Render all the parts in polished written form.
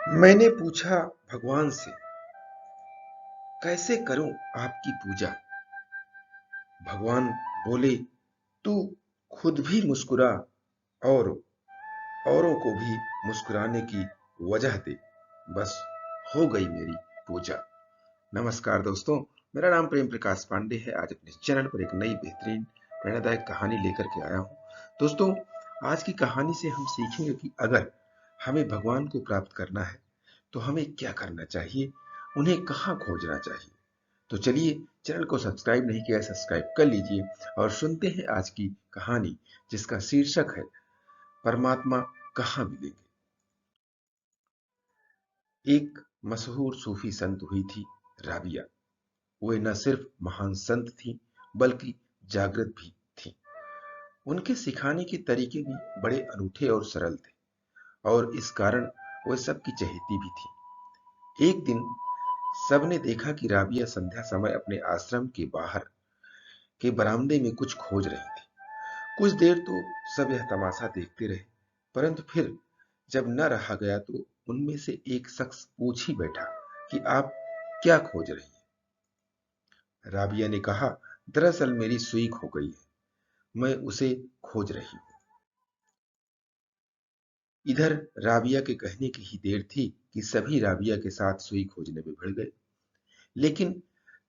मैंने पूछा भगवान से, कैसे करूं आपकी पूजा। भगवान बोले, तू खुद भी मुस्कुरा और औरों को भी मुस्कुराने की वजह दे, बस हो गई मेरी पूजा। नमस्कार दोस्तों, मेरा नाम प्रेम प्रकाश पांडे है। आज अपने चैनल पर एक नई बेहतरीन प्रेरणादायक कहानी लेकर के आया हूं। दोस्तों, आज की कहानी से हम सीखेंगे कि अगर हमें भगवान को प्राप्त करना है तो हमें क्या करना चाहिए, उन्हें कहाँ खोजना चाहिए। तो चलिए, चैनल को सब्सक्राइब नहीं किया है, सब्सक्राइब कर लीजिए और सुनते हैं आज की कहानी, जिसका शीर्षक है परमात्मा कहाँ मिलेंगे। एक मशहूर सूफी संत हुई थी राबिया। वे न सिर्फ महान संत थी बल्कि जागृत भी थी। उनके सिखाने के तरीके भी बड़े अनूठे और सरल थे और इस कारण वे सबकी चहेती भी थी। एक दिन सबने देखा कि राबिया संध्या समय अपने आश्रम के बाहर के बरामदे में कुछ खोज रही थी। कुछ देर तो सब यह तमाशा देखते रहे, परंतु फिर जब न रहा गया तो उनमें से एक शख्स पूछ ही बैठा कि आप क्या खोज रही हैं। राबिया ने कहा, दरअसल मेरी सुई खो गई है, मैं उसे खोज रही हूँ। इधर राबिया के कहने की ही देर थी कि सभी राबिया के साथ सुई खोजने में भिड़ गए। लेकिन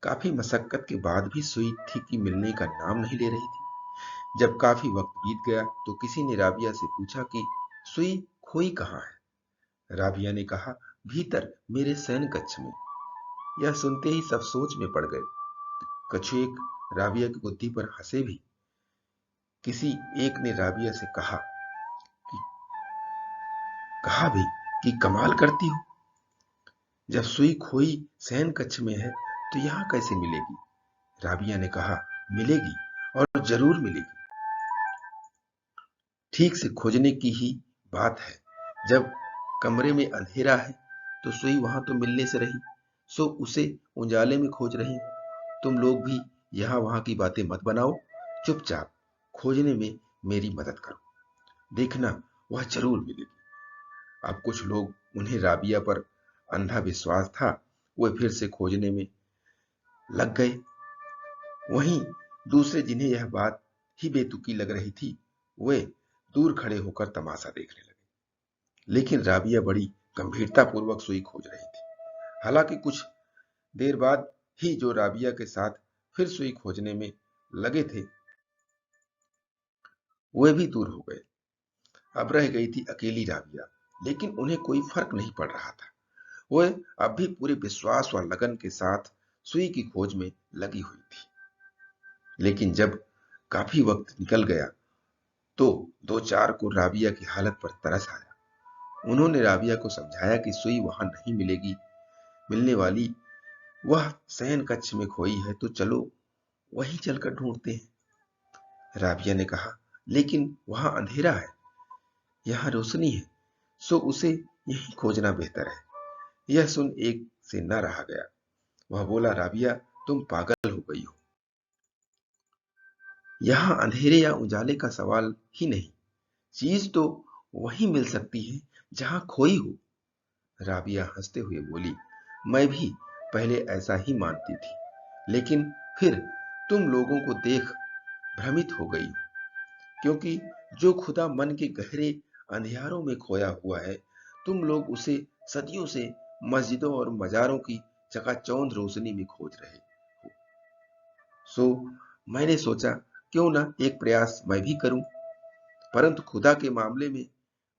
काफी मशक्कत के बाद भी सुई थी कि मिलने का नाम नहीं ले रही थी। जब काफी वक्त बीत गया तो किसी ने राबिया से पूछा कि सुई खोई कहाँ है। राबिया ने कहा, भीतर मेरे शयन कक्ष में। यह सुनते ही सब सोच में पड़ गए। कछुएक राबिया की बुद्धि पर हंसे भी। किसी एक ने राबिया से कि कहा भी कि कमाल करती हो, जब सुई खोई शयन कक्ष में है तो यहां कैसे मिलेगी। राबिया ने कहा, मिलेगी और जरूर मिलेगी। ठीक से खोजने की ही बात है। जब कमरे में अंधेरा है तो सुई वहां तो मिलने से रही, सो उसे उजाले में खोज रही हूं। तुम लोग भी यहां वहां की बातें मत बनाओ, चुपचाप खोजने में मेरी मदद करो, देखना वह जरूर मिलेगी। अब कुछ लोग, उन्हें राबिया पर अंधा विश्वास था, वे फिर से खोजने में लग गए। वहीं दूसरे, जिन्हें यह बात ही बेतुकी लग रही थी, वे दूर खड़े होकर तमाशा देखने लगे। लेकिन राबिया बड़ी गंभीरता पूर्वक सुई खोज रही थी। हालांकि कुछ देर बाद ही जो राबिया के साथ फिर सुई खोजने में लगे थे, वे भी दूर हो गए। अब रह गई थी अकेली राबिया। लेकिन उन्हें कोई फर्क नहीं पड़ रहा था। वे अब भी पूरे विश्वास और लगन के साथ सुई की खोज में लगी हुई थी। लेकिन जब काफी वक्त निकल गया तो दो चार को राबिया की हालत पर तरस आया। उन्होंने राबिया को समझाया कि सुई वहां नहीं मिलेगी, मिलने वाली, वह शयन कक्ष में खोई है, तो चलो वहीं चलकर ढूंढते हैं। राबिया ने कहा, लेकिन वहां अंधेरा है, यहाँ रोशनी है, सो उसे यहीं खोजना बेहतर है। यह सुन एक से न रहा गया। वह बोला, राबिया, तुम पागल हो गई हो। यहाँ अंधेरे या उजाले का सवाल ही नहीं, चीज तो वहीं मिल सकती है जहां खोई हो। राबिया हंसते हुए बोली, मैं भी पहले ऐसा ही मानती थी, लेकिन फिर तुम लोगों को देख भ्रमित हो गई, क्योंकि जो खुदा मन के गहरे अंधियारों में खोया हुआ है, तुम लोग उसे सदियों से मस्जिदों और मजारों की चकाचौंध रोशनी में खोज रहे हो। सो मैंने सोचा, क्यों ना एक प्रयास मैं भी करूं। परंतु खुदा के मामले में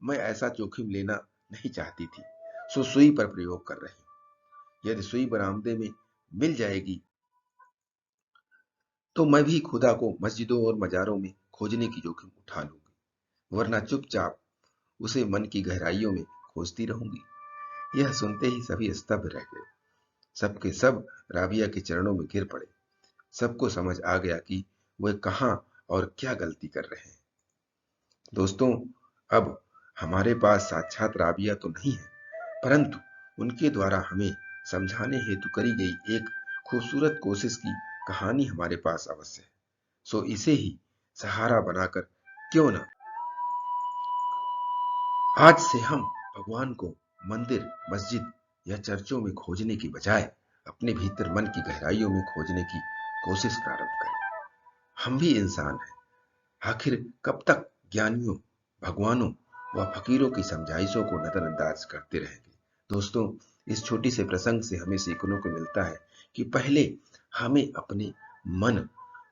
मैं ऐसा जोखिम लेना नहीं चाहती थी, सो सुई पर प्रयोग कर रही हूं। यदि सुई बरामदे में मिल जाएगी तो मैं भी खुदा को मस्जिदों और मजारों में खोजने की जोखिम उठा लूंगी, वरना चुपचाप उसे मन की गहराइयों में खोजती रहूंगी। यह सुनते ही सभी स्तब्ध रह गए। सबके सब राबिया के चरणों में गिर पड़े। सबको समझ आ गया कि वे कहां और क्या गलती कर रहे हैं। दोस्तों, अब हमारे पास साक्षात राबिया तो नहीं है, परंतु उनके द्वारा हमें समझाने हेतु करी गई एक खूबसूरत कोशिश की कहानी हमारे पास अवश्य है। सो इसे ही सहारा बनाकर क्यों ना आज से हम भगवान को मंदिर, मस्जिद या चर्चों में खोजने की बजाय अपने भीतर मन की गहराइयों में खोजने की कोशिश प्रारंभ करें। हम भी इंसान हैं। आखिर कब तक ज्ञानियों, भगवानों व फकीरों की समझाइशों को नजरअंदाज करते रहेंगे। दोस्तों, इस छोटी से प्रसंग से हमें सीखने को मिलता है कि पहले हमें अपने मन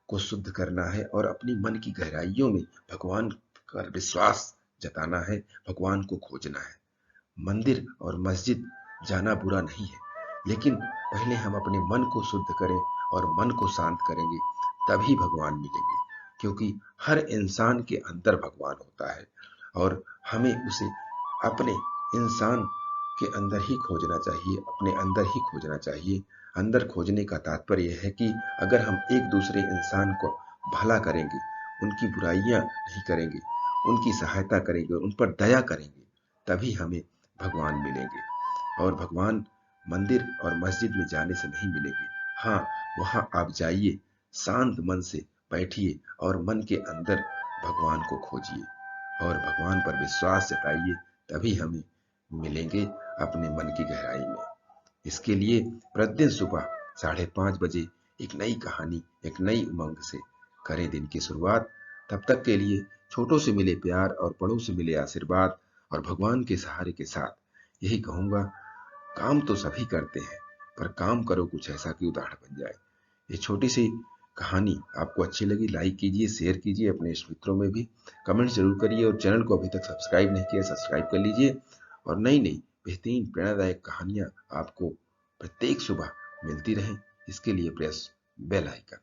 को शुद्ध करना है और अपनी मन की गहराइयों में भगवान पर विश्वास जताना है, भगवान को खोजना है। मंदिर और मस्जिद जाना बुरा नहीं है, लेकिन पहले हम अपने मन को शुद्ध करें और मन को शांत करेंगे, तभी भगवान मिलेंगे। क्योंकि हर इंसान के अंदर भगवान होता है और हमें उसे अपने इंसान के अंदर ही खोजना चाहिए, अपने अंदर ही खोजना चाहिए। अंदर खोजने का तात्पर्य यह है कि अगर हम एक दूसरे इंसान को भला करेंगे, उनकी बुराइयां नहीं करेंगे, उनकी सहायता करेंगे, उन पर दया करेंगे, तभी हमें भगवान मिलेंगे। और भगवान मंदिर और मस्जिद में जाने से नहीं मिलेंगे। हाँ, वहां आप जाइए, शांत मन से बैठिए और मन के अंदर भगवान को खोजिए और भगवान पर विश्वास जताइए, तभी हमें मिलेंगे अपने मन की गहराई में। इसके लिए प्रतिदिन सुबह 5:30 बजे एक नई कहानी, एक नई उमंग से करें दिन की शुरुआत। तब तक के लिए छोटों से मिले प्यार और बड़ों से मिले आशीर्वाद और भगवान के सहारे के साथ यही कहूंगा, काम तो सभी करते हैं, पर काम करो कुछ ऐसा कि उदाहरण बन जाए। ये छोटी सी कहानी आपको अच्छी लगी, लाइक कीजिए, शेयर कीजिए अपने मित्रों में भी, कमेंट जरूर करिए और चैनल को अभी तक सब्सक्राइब नहीं किया सब्सक्राइब कर लीजिए। और नई नई बेहतरीन प्रेरणादायक कहानियां आपको प्रत्येक सुबह मिलती रहें, इसके लिए प्रेस बेल आइकन।